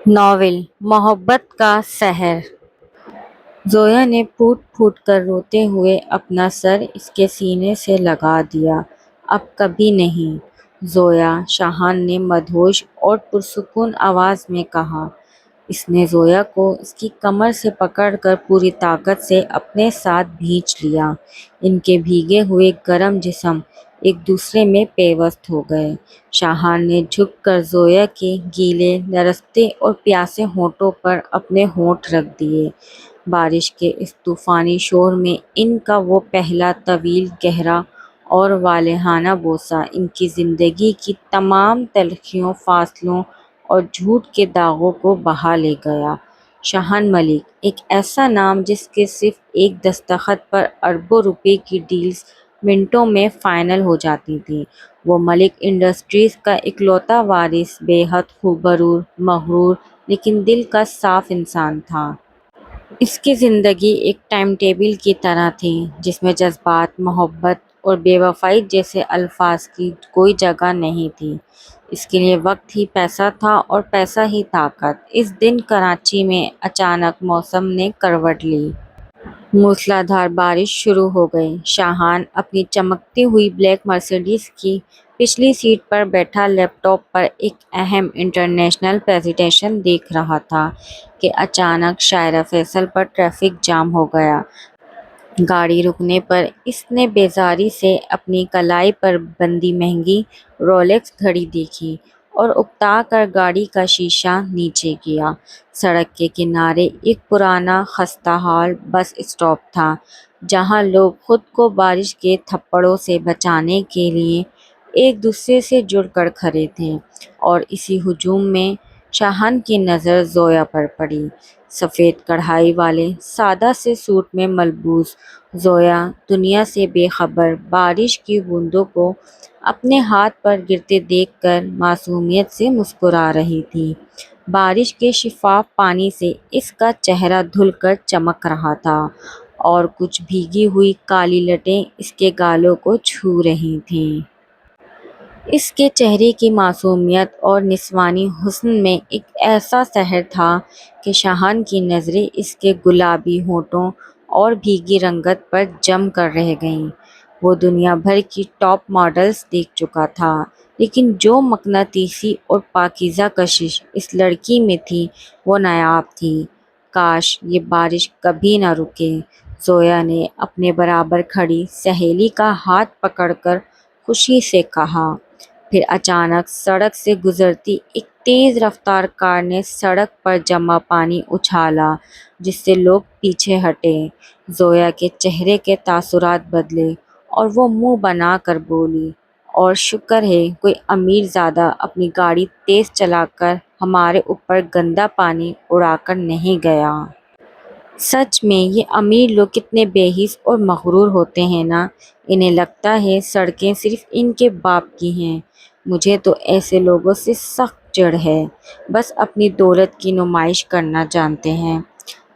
Novel محبت کا سحر۔ زویا نے پھوٹ پھوٹ کر روتے ہوئے اپنا سر اس کے سینے سے لگا دیا۔ اب کبھی نہیں، زویا، شاہان نے مدہوش اور پرسکون آواز میں کہا۔ اس نے زویا کو اس کی کمر سے پکڑ کر پوری طاقت سے اپنے ساتھ بھینچ لیا۔ ان کے بھیگے ہوئے گرم جسم ایک دوسرے میں پیوست ہو گئے۔ شاہان نے جھک کر زویا کے گیلے، لرزتے اور پیاسے ہونٹوں پر اپنے ہونٹ رکھ دیے۔ بارش کے اس طوفانی شور میں ان کا وہ پہلا طویل، گہرا اور والہانہ بوسہ ان کی زندگی کی تمام تلخیوں، فاصلوں اور جھوٹ کے داغوں کو بہا لے گیا۔ شاہان ملک، ایک ایسا نام جس کے صرف ایک دستخط پر اربوں روپے کی ڈیلز منٹوں میں فائنل ہو جاتی تھیں۔ وہ ملک انڈسٹریز کا اکلوتا وارث، بے حد خوبرو، مغرور لیکن دل کا صاف انسان تھا۔ اس کی زندگی ایک ٹائم ٹیبل کی طرح تھی جس میں جذبات، محبت اور بے وفائی جیسے الفاظ کی کوئی جگہ نہیں تھی۔ اس کے لیے وقت ہی پیسہ تھا اور پیسہ ہی طاقت۔ اس دن کراچی میں اچانک موسم نے کروٹ لی۔ موسلادھار بارش شروع ہو گئی۔ شاہان اپنی چمکتی ہوئی بلیک مرسیڈیز کی پچھلی سیٹ پر بیٹھا لیپ ٹاپ پر ایک اہم انٹرنیشنل پریزنٹیشن دیکھ رہا تھا کہ اچانک شاہراہ فیصل پر ٹریفک جام ہو گیا۔ گاڑی رکنے پر اس نے بیزاری سے اپنی کلائی پر بندھی مہنگی رولیکس گھڑی دیکھی اور اکتا کر گاڑی کا شیشہ نیچے کیا۔ سڑک کے کنارے ایک پرانا خستہ حال بس اسٹاپ تھا جہاں لوگ خود کو بارش کے تھپڑوں سے بچانے کے لیے ایک دوسرے سے جڑ کر کھڑے تھے، اور اسی ہجوم میں شاہان کی نظر زویا پر پڑی۔ سفید کڑھائی والے سادہ سے سوٹ میں ملبوس زویا دنیا سے بے خبر بارش کی بوندوں کو اپنے ہاتھ پر گرتے دیکھ کر معصومیت سے مسکرا رہی تھی۔ بارش کے شفاف پانی سے اس کا چہرہ دھل کر چمک رہا تھا اور کچھ بھیگی ہوئی کالی لٹیں اس کے گالوں کو چھو رہی تھیں۔ اس کے چہرے کی معصومیت اور نسوانی حسن میں ایک ایسا سحر تھا کہ شاہان کی نظریں اس کے گلابی ہونٹوں اور بھیگی رنگت پر جم کر رہ گئیں۔ وہ دنیا بھر کی ٹاپ ماڈلز دیکھ چکا تھا، لیکن جو مقناطیسی اور پاکیزہ کشش اس لڑکی میں تھی وہ نایاب تھی۔ کاش یہ بارش کبھی نہ رکے، زویا نے اپنے برابر کھڑی سہیلی کا ہاتھ پکڑ کر خوشی سے کہا۔ پھر اچانک سڑک سے گزرتی ایک تیز رفتار کار نے سڑک پر جمع پانی اچھالا جس سے لوگ پیچھے ہٹے۔ زویا کے چہرے کے تاثرات بدلے اور وہ منہ بنا کر بولی، اور شکر ہے کوئی امیر زادہ اپنی گاڑی تیز چلا کر ہمارے اوپر گندا پانی اڑا کر نہیں گیا۔ سچ میں یہ امیر لوگ کتنے بے حس اور مغرور ہوتے ہیں نا، انہیں لگتا ہے سڑکیں صرف ان کے باپ کی ہیں۔ مجھے تو ایسے لوگوں سے سخت چڑ ہے، بس اپنی دولت کی نمائش کرنا جانتے ہیں۔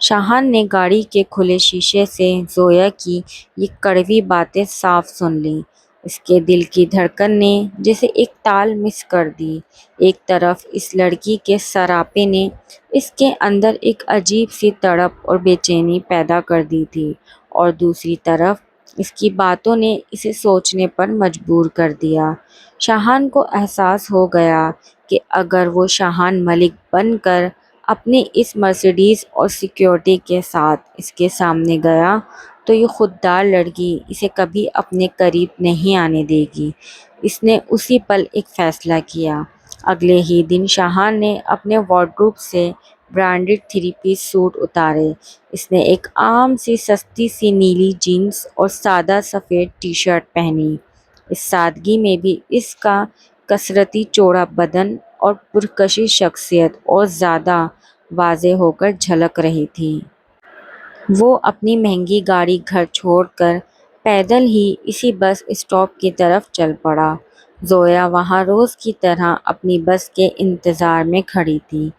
شاہان نے گاڑی کے کھلے شیشے سے زویا کی یہ کڑوی باتیں صاف سن لیں۔ اس کے دل کی دھڑکن نے جیسے ایک تال مس کر دی۔ ایک طرف اس لڑکی کے سراپے نے اس کے اندر ایک عجیب سی تڑپ اور بے چینی پیدا کر دی تھی، اور دوسری طرف اس کی باتوں نے اسے سوچنے پر مجبور کر دیا۔ شاہان کو احساس ہو گیا کہ اگر وہ شاہان ملک بن کر اپنی اس مرسیڈیز اور سیکیورٹی کے ساتھ اس کے سامنے گیا تو یہ خوددار لڑکی اسے کبھی اپنے قریب نہیں آنے دے گی۔ اس نے اسی پل ایک فیصلہ کیا۔ اگلے ہی دن شاہان نے اپنے وارڈروب سے برانڈڈ 3 پیس سوٹ اتارے۔ اس نے ایک عام سی سستی سی نیلی جینس اور سادہ سفید ٹی شرٹ پہنی۔ اس سادگی میں بھی اس کا کثرتی چوڑا بدن اور پرکشش شخصیت اور زیادہ واضح ہو کر جھلک رہی تھی۔ وہ اپنی مہنگی گاڑی گھر چھوڑ کر پیدل ہی اسی بس اسٹاپ کی طرف چل پڑا۔ زویا وہاں روز کی طرح اپنی بس کے انتظار میں کھڑی تھی۔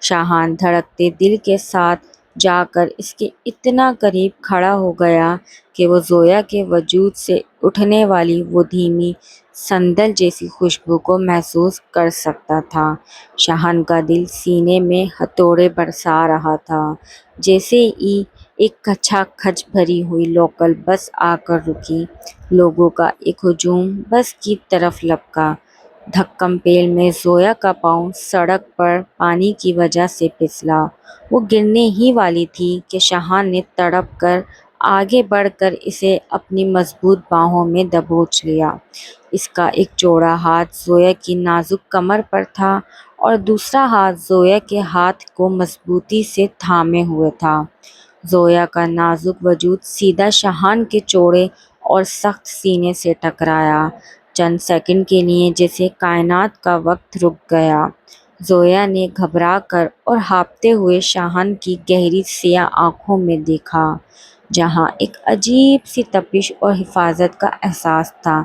شاہان دھڑکتے دل کے ساتھ جا کر اس کے اتنا قریب کھڑا ہو گیا کہ وہ زویا کے وجود سے اٹھنے والی وہ دھیمی سندل جیسی خوشبو کو محسوس کر سکتا تھا۔ شاہان کا دل سینے میں ہتھوڑے برسا رہا تھا۔ جیسے ہی ایک کھچا کھچ بھری ہوئی لوکل بس آ کر رکی، لوگوں کا ایک ہجوم بس کی طرف لپکا۔ دھکم پیل میں زویا کا پاؤں سڑک پر پانی کی وجہ سے پھسلا۔ وہ گرنے ہی والی تھی کہ شاہان نے تڑپ کر آگے بڑھ کر اسے اپنی مضبوط باہوں میں دبوچ لیا۔ اس کا ایک چوڑا ہاتھ زویا کی نازک کمر پر تھا اور دوسرا ہاتھ زویا کے ہاتھ کو مضبوطی سے تھامے ہوئے تھا۔ زویا کا نازک وجود سیدھا شاہان کے چوڑے اور سخت سینے سے ٹکرایا۔ چند سیکنڈ کے لیے جیسے کائنات کا وقت رک گیا۔ زویا نے گھبرا کر اور ہانپتے ہوئے شاہان کی گہری سیاہ آنکھوں میں دیکھا، جہاں ایک عجیب سی تپش اور حفاظت کا احساس تھا۔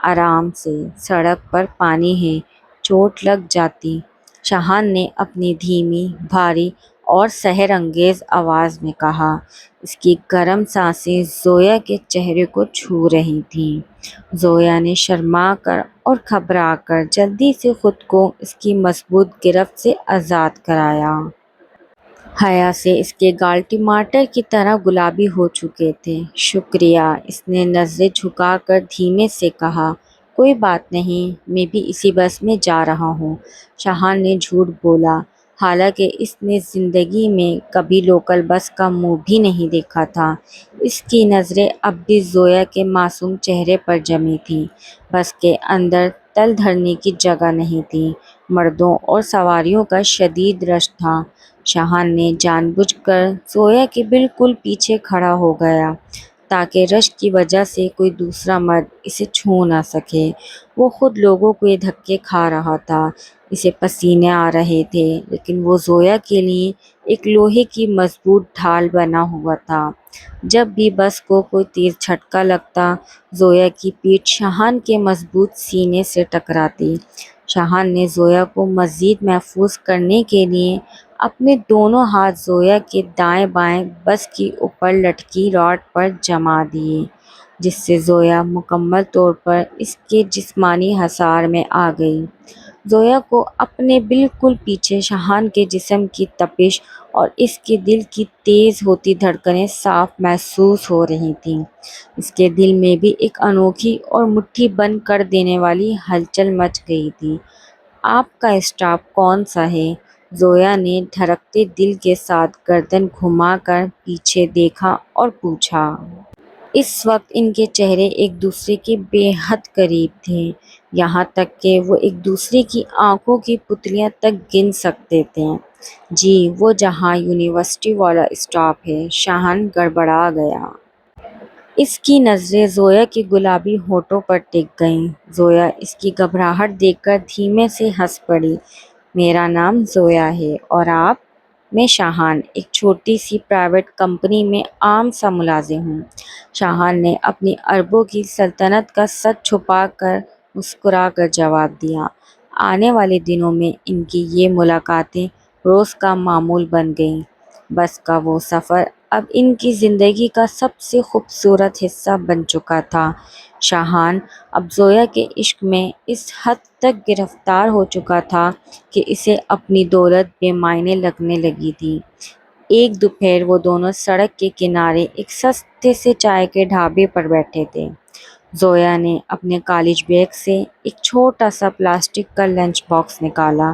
آرام سے، سڑک پر پانی ہے، چوٹ لگ جاتی، شاہان نے اپنی دھیمی، بھاری اور سحر انگیز آواز میں کہا۔ اس کی گرم سانسیں زویا کے چہرے کو چھو رہی تھیں۔ زویا نے شرما کر اور گھبرا کر جلدی سے خود کو اس کی مضبوط گرفت سے آزاد کرایا۔ حیا سے اس کے گال ٹماٹر کی طرح گلابی ہو چکے تھے۔ شکریہ، اس نے نظریں جھکا کر دھیمے سے کہا۔ کوئی بات نہیں، میں بھی اسی بس میں جا رہا ہوں۔ شاہان نے جھوٹ بولا، حالانکہ اس نے زندگی میں کبھی لوکل بس کا منہ بھی نہیں دیکھا تھا۔ اس کی نظریں اب بھی زویا کے معصوم چہرے پر جمی تھیں۔ بس کے اندر تل دھرنے کی جگہ نہیں تھی۔ مردوں اور سواریوں کا شدید رش تھا۔ شاہان نے جان بوجھ کر زویا کے بالکل پیچھے کھڑا ہو گیا تاکہ رش کی وجہ سے کوئی دوسرا مرد اسے چھو نہ سکے۔ وہ خود لوگوں کے دھکے کھا رہا تھا، اسے پسینے آ رہے تھے، لیکن وہ زویا کے لیے ایک لوہے کی مضبوط ڈھال بنا ہوا تھا۔ جب بھی بس کو کوئی تیز جھٹکا لگتا، زویا کی پیٹھ شاہان کے مضبوط سینے سے ٹکراتی۔ شاہان نے زویا کو مزید محفوظ کرنے کے لیے اپنے دونوں ہاتھ زویا کے دائیں بائیں بس کی اوپر لٹکی راڈ پر جما دیے، جس سے زویا مکمل طور پر اس کے جسمانی حصار میں آ گئی۔ زویا کو اپنے بالکل پیچھے شاہان کے جسم کی تپش اور اس کے دل کی تیز ہوتی دھڑکنیں صاف محسوس ہو رہی تھیں۔ اس کے دل میں بھی ایک انوکھی اور مٹھی بند کر دینے والی ہلچل مچ گئی تھی۔ آپ کا اسٹاپ کون سا ہے؟ زویا نے دھڑکتے دل کے ساتھ گردن گھما کر پیچھے دیکھا اور پوچھا۔ اس وقت ان کے چہرے ایک دوسرے کے بے حد قریب تھے، یہاں تک کہ وہ ایک دوسرے کی آنکھوں کی پتلیاں تک گن سکتے تھے۔ جی، وہ جہاں یونیورسٹی والا اسٹاپ ہے۔ شاہان گڑبڑا گیا۔ اس کی نظریں زویا کے گلابی ہونٹوں پر ٹک گئیں۔ زویا اس کی گھبراہٹ دیکھ کر دھیمے سے ہنس پڑی۔ میرا نام زویا ہے، اور آپ؟ میں شاہان، ایک چھوٹی سی پرائیویٹ کمپنی میں عام سا ملازم ہوں۔ شاہان نے اپنی اربوں کی سلطنت کا سچ چھپا کر مسکرا کر جواب دیا۔ آنے والے دنوں میں ان کی یہ ملاقاتیں روز کا معمول بن گئیں۔ بس کا وہ سفر اب ان کی زندگی کا سب سے خوبصورت حصہ بن چکا تھا۔ شاہان اب زویا کے عشق میں اس حد تک گرفتار ہو چکا تھا کہ اسے اپنی دولت بے معنی لگنے لگی تھی۔ ایک دوپہر وہ دونوں سڑک کے کنارے ایک سستے سے چائے کے ڈھابے پر بیٹھے تھے۔ زویا نے اپنے کالج بیگ سے ایک چھوٹا سا پلاسٹک کا لنچ باکس نکالا۔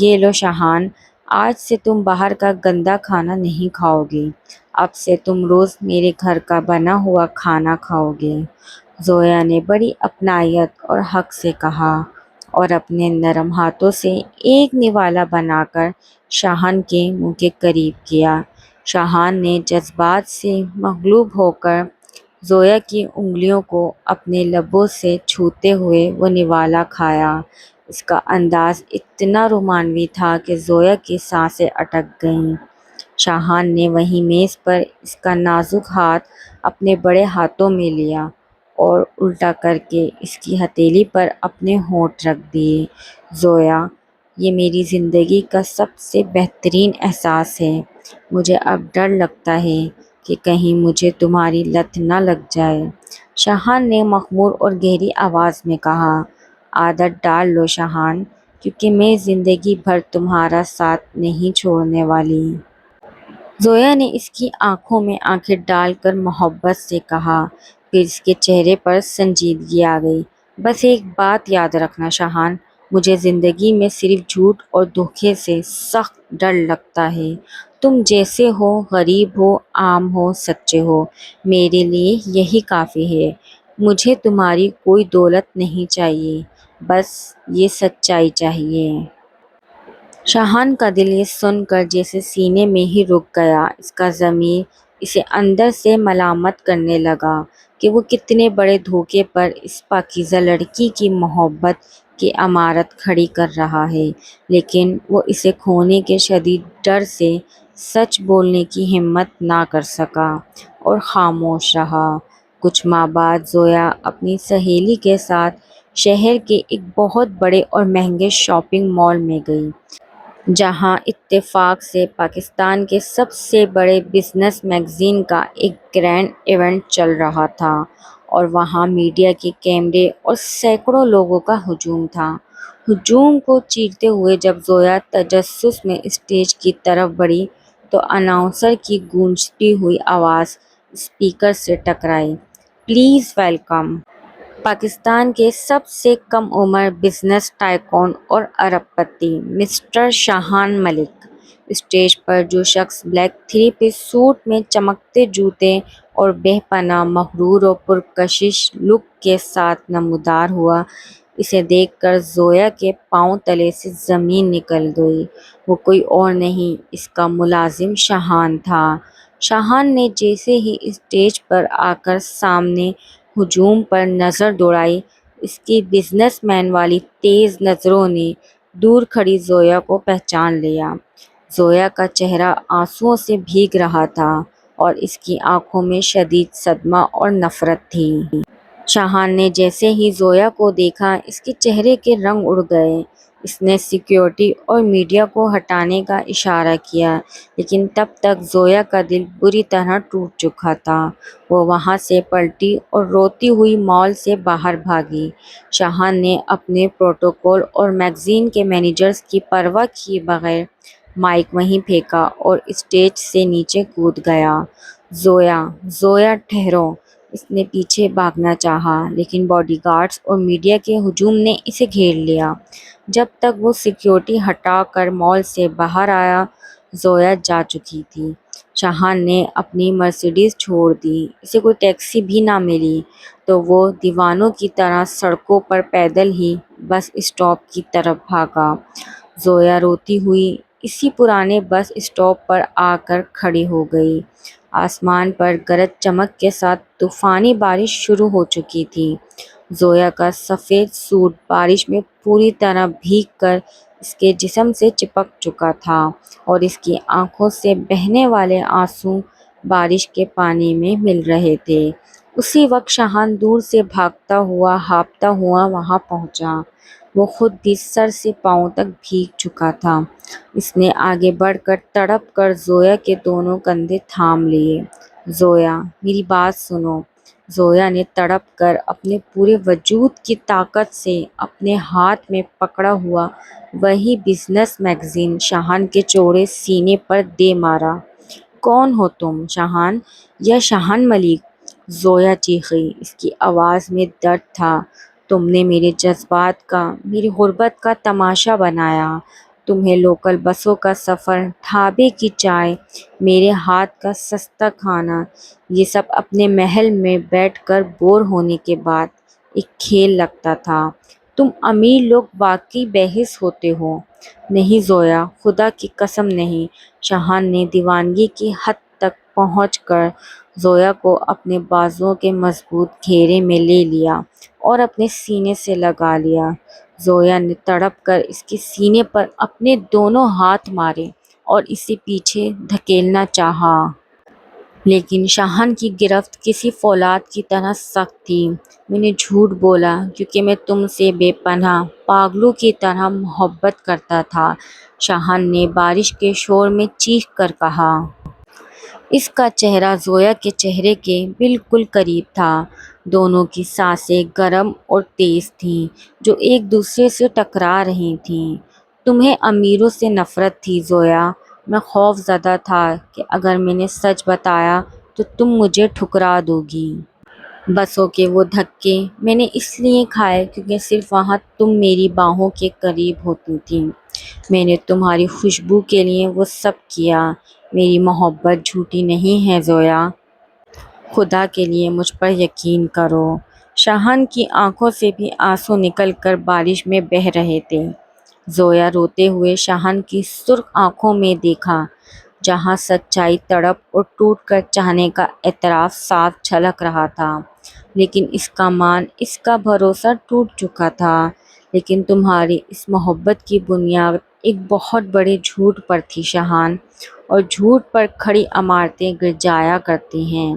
یہ لو شاہان، آج سے تم باہر کا گندا کھانا نہیں کھاؤ گے، اب سے تم روز میرے گھر کا بنا ہوا کھانا کھاؤ گے۔ زویا نے بڑی اپنائیت اور حق سے کہا، اور اپنے نرم ہاتھوں سے ایک نوالا بنا کر شاہان کے منہ کے قریب کیا۔ شاہان نے جذبات سے مغلوب ہو کر زویا کی انگلیوں کو اپنے لبوں سے چھوتے ہوئے وہ نوالا کھایا۔ اس کا انداز اتنا رومانوی تھا کہ زویا کی سانسیں اٹک گئیں۔ شاہان نے وہیں میز پر اس کا نازک ہاتھ اپنے بڑے ہاتھوں میں لیا اور الٹا کر کے اس کی ہتھیلی پر اپنے ہونٹ رکھ دیے۔ زویا، یہ میری زندگی کا سب سے بہترین احساس ہے۔ مجھے اب ڈر لگتا ہے کہ کہیں مجھے تمہاری لت نہ لگ جائے۔ شاہان نے مخمور اور گہری آواز میں کہا، عادت ڈال لو شاہان، کیونکہ میں زندگی بھر تمہارا ساتھ نہیں چھوڑنے والی۔ زویا نے اس کی آنکھوں میں آنکھیں ڈال کر محبت سے کہا، پھر اس کے چہرے پر سنجیدگی آ گئی۔ بس ایک بات یاد رکھنا شاہان، مجھے زندگی میں صرف جھوٹ اور دھوکے سے سخت ڈر لگتا ہے۔ تم جیسے ہو، غریب ہو، عام ہو، سچے ہو، میرے لیے یہی کافی ہے۔ مجھے تمہاری کوئی دولت نہیں چاہیے، بس یہ سچائی چاہیے۔ شاہان کا دل یہ سن کر جیسے سینے میں ہی رک گیا۔ اس کا ضمیر اسے اندر سے ملامت کرنے لگا کہ وہ کتنے بڑے دھوکے پر اس پاکیزہ لڑکی کی محبت کی عمارت کھڑی کر رہا ہے، لیکن وہ اسے کھونے کے شدید ڈر سے سچ بولنے کی ہمت نہ کر سکا اور خاموش رہا۔ کچھ ماہ بعد زویا اپنی سہیلی کے ساتھ شہر کے ایک بہت بڑے اور مہنگے شاپنگ مال میں گئی، جہاں اتفاق سے پاکستان کے سب سے بڑے بزنس میگزین کا ایک گرینڈ ایونٹ چل رہا تھا، اور وہاں میڈیا کے کیمرے اور سینکڑوں لوگوں کا ہجوم تھا۔ ہجوم کو چیرتے ہوئے جب زویا تجسس میں اسٹیج کی طرف بڑھی تو اناؤنسر کی گونجتی ہوئی آواز اسپیکر سے ٹکرائی، پلیز ویلکم پاکستان کے سب سے کم عمر بزنس ٹائکون اور ارب پتی مسٹر شاہان ملک۔ اسٹیج پر جو شخص بلیک تھری پیس سوٹ میں چمکتے جوتے اور بے پناہ مغرور و پرکشش لک کے ساتھ نمودار ہوا، اسے دیکھ کر زویا کے پاؤں تلے سے زمین نکل گئی۔ وہ کوئی اور نہیں، اس کا ملازم شاہان تھا۔ شاہان نے جیسے ہی اسٹیج پر آ کر سامنے ہجوم پر نظر دوڑائی، اس کی بزنس مین والی تیز نظروں نے دور کھڑی زویا کو پہچان لیا۔ زویا کا چہرہ آنسوؤں سے بھیگ رہا تھا اور اس کی آنکھوں میں شدید صدمہ اور نفرت تھی۔ شاہان نے جیسے ہی زویا کو دیکھا، اس کے چہرے کے رنگ اڑ گئے۔ اس نے سیکیورٹی اور میڈیا کو ہٹانے کا اشارہ کیا، لیکن تب تک زویا کا دل بری طرح ٹوٹ چکا تھا۔ وہ وہاں سے پلٹی اور روتی ہوئی مال سے باہر بھاگی۔ شاہان نے اپنے پروٹوکول اور میگزین کے مینیجرز کی پرواہ کیے بغیر مائک وہیں پھینکا اور اسٹیج سے نیچے کود گیا۔ زویا، زویا ٹھہرو! اس نے پیچھے بھاگنا چاہا، لیکن باڈی گارڈز اور میڈیا کے ہجوم نے اسے گھیر لیا۔ جب تک وہ سیکیورٹی ہٹا کر مال سے باہر آیا، زویا جا چکی تھی۔ شاہان نے اپنی مرسیڈیز چھوڑ دی، اسے کوئی ٹیکسی بھی نہ ملی تو وہ دیوانوں کی طرح سڑکوں پر پیدل ہی بس اسٹاپ کی طرف بھاگا۔ زویا روتی ہوئی اسی پرانے بس اسٹاپ پر آ کر کھڑی ہو گئی۔ آسمان پر گرج چمک کے ساتھ طوفانی بارش شروع ہو چکی تھی۔ زویا کا سفید سوٹ بارش میں پوری طرح بھیگ کر اس کے جسم سے چپک چکا تھا اور اس کی آنکھوں سے بہنے والے آنسو بارش کے پانی میں مل رہے تھے۔ اسی وقت شاہان دور سے بھاگتا ہوا، ہانپتا ہوا وہاں پہنچا۔ وہ خود بھی سر سے پاؤں تک بھیگ چکا تھا۔ اس نے آگے بڑھ کر تڑپ کر زویا کے دونوں کندھے تھام لیے۔ زویا، میری بات سنو! زویا نے تڑپ کر اپنے پورے وجود کی طاقت سے اپنے ہاتھ میں پکڑا ہوا وہی بزنس میگزین شاہان کے چوڑے سینے پر دے مارا۔ کون ہو تم، شاہان یا شاہان ملک؟ زویا چیخی، اس کی آواز میں درد تھا۔ تم نے میرے جذبات کا، میری غربت کا تماشا بنایا۔ تمہیں لوکل بسوں کا سفر، ڈھابے کی چائے، میرے ہاتھ کا سستا کھانا، یہ سب اپنے محل میں بیٹھ کر بور ہونے کے بعد ایک کھیل لگتا تھا۔ تم امیر لوگ واقعی بے حس ہوتے ہو۔ نہیں زویا، خدا کی قسم نہیں۔ شاہان نے دیوانگی کی حد تک پہنچ کر زویا کو اپنے بازوؤں کے مضبوط گھیرے میں لے لیا اور اپنے سینے سے لگا لیا۔ زویا نے تڑپ کر اس کے سینے پر اپنے دونوں ہاتھ مارے اور اسے پیچھے دھکیلنا چاہا، لیکن شاہان کی گرفت کسی فولاد کی طرح سخت تھی۔ میں نے جھوٹ بولا کیونکہ میں تم سے بے پناہ پاگلوں کی طرح محبت کرتا تھا، شاہان نے بارش کے شور میں چیخ کر کہا۔ اس کا چہرہ زویا کے چہرے کے بالکل قریب تھا۔ دونوں کی سانسیں گرم اور تیز تھیں جو ایک دوسرے سے ٹکرا رہی تھیں۔ تمہیں امیروں سے نفرت تھی زویا۔ میں خوف زدہ تھا کہ اگر میں نے سچ بتایا تو تم مجھے ٹھکرا دو گی۔ بسوں کے وہ دھکے میں نے اس لیے کھائے کیونکہ صرف وہاں تم میری باہوں کے قریب ہوتی تھی۔ میں نے تمہاری خوشبو کے لیے وہ سب کیا۔ میری محبت جھوٹی نہیں ہے زویا۔ خدا کے لیے مجھ پر یقین کرو۔ شاہان کی آنکھوں سے بھی آنسو نکل کر بارش میں بہہ رہے تھے۔ زویا روتے ہوئے شاہان کی سرخ آنکھوں میں دیکھا جہاں سچائی، تڑپ اور ٹوٹ کر چاہنے کا اعتراف صاف جھلک رہا تھا۔ لیکن اس کا مان، اس کا بھروسہ ٹوٹ چکا تھا۔ لیکن تمہاری اس محبت کی بنیاد ایک بہت بڑے جھوٹ پر تھی شاہان، اور جھوٹ پر کھڑی عمارتیں گر جایا کرتی ہیں۔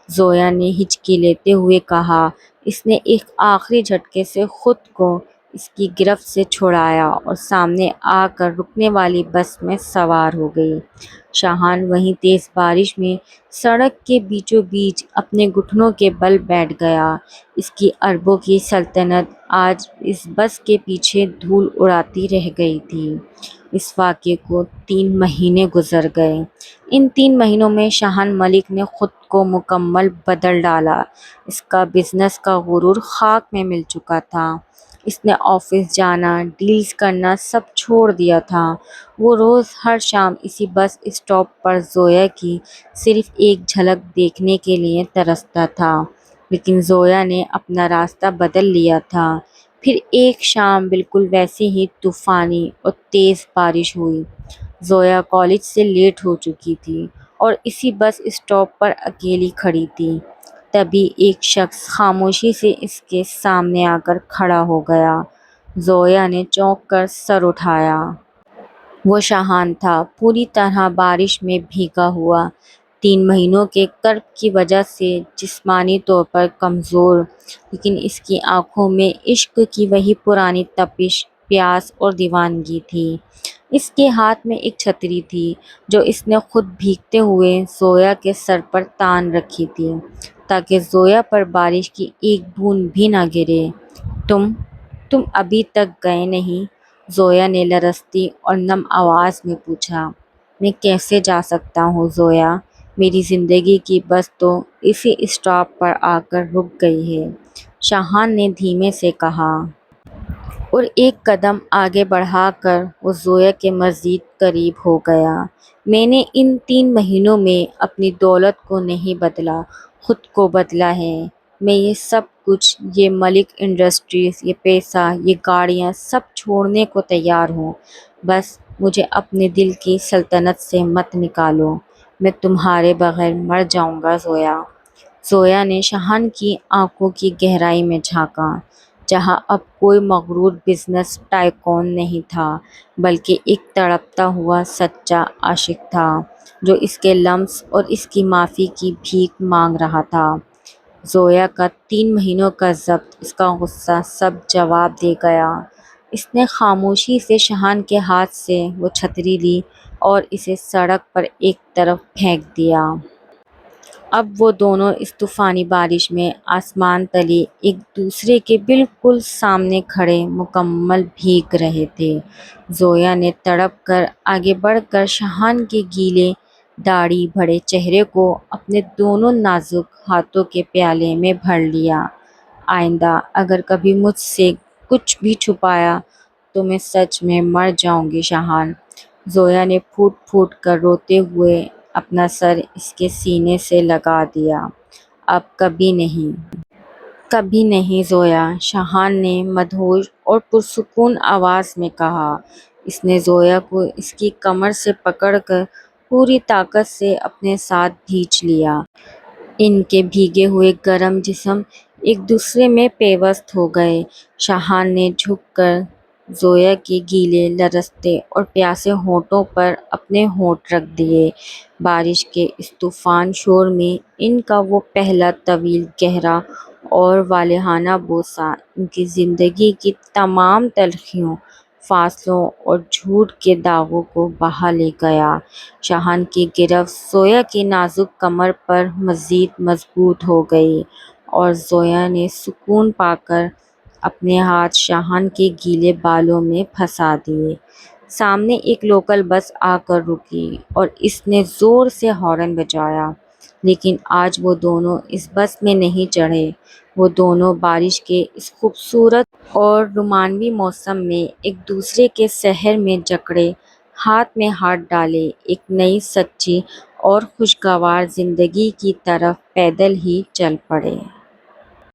زویا نے ہچکی لیتے ہوئے کہا۔ اس نے ایک آخری جھٹکے سے خود کو اس کی گرفت سے چھڑایا اور سامنے آ کر رکنے والی بس میں سوار ہو گئی۔ شاہان وہیں تیز بارش میں سڑک کے بیچوں بیچ اپنے گھٹنوں کے بل بیٹھ گیا۔ اس کی اربوں کی سلطنت آج اس بس کے پیچھے دھول اڑاتی رہ گئی تھی۔ اس واقعے کو 3 مہینے گزر گئے۔ ان 3 مہینوں میں شاہان ملک نے خود کو مکمل بدل ڈالا۔ اس کا بزنس کا غرور خاک میں مل چکا تھا۔ اس نے آفس جانا، ڈیلز کرنا سب چھوڑ دیا تھا۔ وہ روز ہر شام اسی بس اسٹاپ پر زویا کی صرف ایک جھلک دیکھنے کے لیے ترستا تھا۔ لیکن زویا نے اپنا راستہ بدل لیا تھا۔ پھر ایک شام بالکل ویسے ہی طوفانی اور تیز بارش ہوئی۔ زویا کالج سے لیٹ ہو چکی تھی اور اسی بس اسٹاپ پر اکیلی کھڑی تھی۔ تبھی ایک شخص خاموشی سے اس کے سامنے آ کر کھڑا ہو گیا۔ زویا نے چونک کر سر اٹھایا۔ وہ شاہان تھا، پوری طرح بارش میں بھیگا ہوا، 3 مہینوں کے کرب کی وجہ سے جسمانی طور پر کمزور، لیکن اس کی آنکھوں میں عشق کی وہی پرانی تپش، پیاس اور دیوانگی تھی۔ اس کے ہاتھ میں ایک چھتری تھی جو اس نے خود بھیگتے ہوئے زویا کے سر پر تان رکھی تھی تاکہ زویا پر بارش کی ایک بوند بھی نہ گرے۔ تم ابھی تک گئے نہیں؟ زویا نے لرزتی اور نم آواز میں پوچھا۔ میں کیسے جا سکتا ہوں زویا؟ میری زندگی کی بس تو اسی اسٹاپ پر آ کر رک گئی ہے، شاہان نے دھیمے سے کہا۔ اور ایک قدم آگے بڑھا کر وہ زویا کے مزید قریب ہو گیا۔ میں نے ان 3 مہینوں میں اپنی دولت کو نہیں بدلا، خود کو بدلا ہے۔ میں یہ سب کچھ، یہ ملک انڈسٹریز، یہ پیسہ، یہ گاڑیاں سب چھوڑنے کو تیار ہوں۔ بس مجھے اپنے دل کی سلطنت سے مت نکالو۔ میں تمہارے بغیر مر جاؤں گا زویا۔ زویا نے شاہان کی آنکھوں کی گہرائی میں جھانکا، جہاں اب کوئی مغرور بزنس ٹائکون نہیں تھا بلکہ ایک تڑپتا ہوا سچا عاشق تھا جو اس کے لمس اور اس کی معافی کی بھیک مانگ رہا تھا۔ زویا کا 3 مہینوں کا ضبط، اس کا غصہ سب جواب دے گیا۔ اس نے خاموشی سے شاہان کے ہاتھ سے وہ چھتری لی اور اسے سڑک پر ایک طرف پھینک دیا۔ اب وہ دونوں اس طوفانی بارش میں آسمان تلے ایک دوسرے کے بالکل سامنے کھڑے مکمل بھیگ رہے تھے۔ زویا نے تڑپ کر آگے بڑھ کر شاہان کے گیلے، داڑھی بھرے چہرے کو اپنے دونوں نازک ہاتھوں کے پیالے میں بھر لیا۔ آئندہ اگر کبھی مجھ سے کچھ بھی چھپایا تو میں سچ میں مر جاؤں گی شاہان۔ زویا نے پھوٹ پھوٹ کر روتے ہوئے اپنا سر اس کے سینے سے لگا دیا۔ اب کبھی نہیں۔ کبھی نہیں زویا، شاہان نے مدہوش اور پرسکون آواز میں کہا۔ اس نے زویا کو اس کی کمر سے پکڑ کر پوری طاقت سے اپنے ساتھ کھینچ لیا۔ ان کے بھیگے ہوئے گرم جسم ایک دوسرے میں پیوست ہو گئے۔ شاہان نے جھک کر زویا کے گیلے، لرزتے اور پیاسے ہونٹوں پر اپنے ہونٹ رکھ دیے۔ بارش کے اس طوفان شور میں ان کا وہ پہلا طویل، گہرا اور والہانہ بوسہ ان کی زندگی کی تمام تلخیوں، فاصلوں اور جھوٹ کے داغوں کو بہا لے گیا۔ شاہان کی گرفت زویا کی نازک کمر پر مزید مضبوط ہو گئی اور زویا نے سکون پا کر اپنے ہاتھ شاہان کے گیلے بالوں میں پھنسا دیے۔ سامنے ایک لوکل بس آ کر رکی اور اس نے زور سے ہارن بجایا، لیکن آج وہ دونوں اس بس میں نہیں چڑھے۔ وہ دونوں بارش کے اس خوبصورت اور رومانوی موسم میں ایک دوسرے کے شہر میں جکڑے، ہاتھ میں ہاتھ ڈالے، ایک نئی سچی اور خوشگوار زندگی کی طرف پیدل ہی چل پڑے۔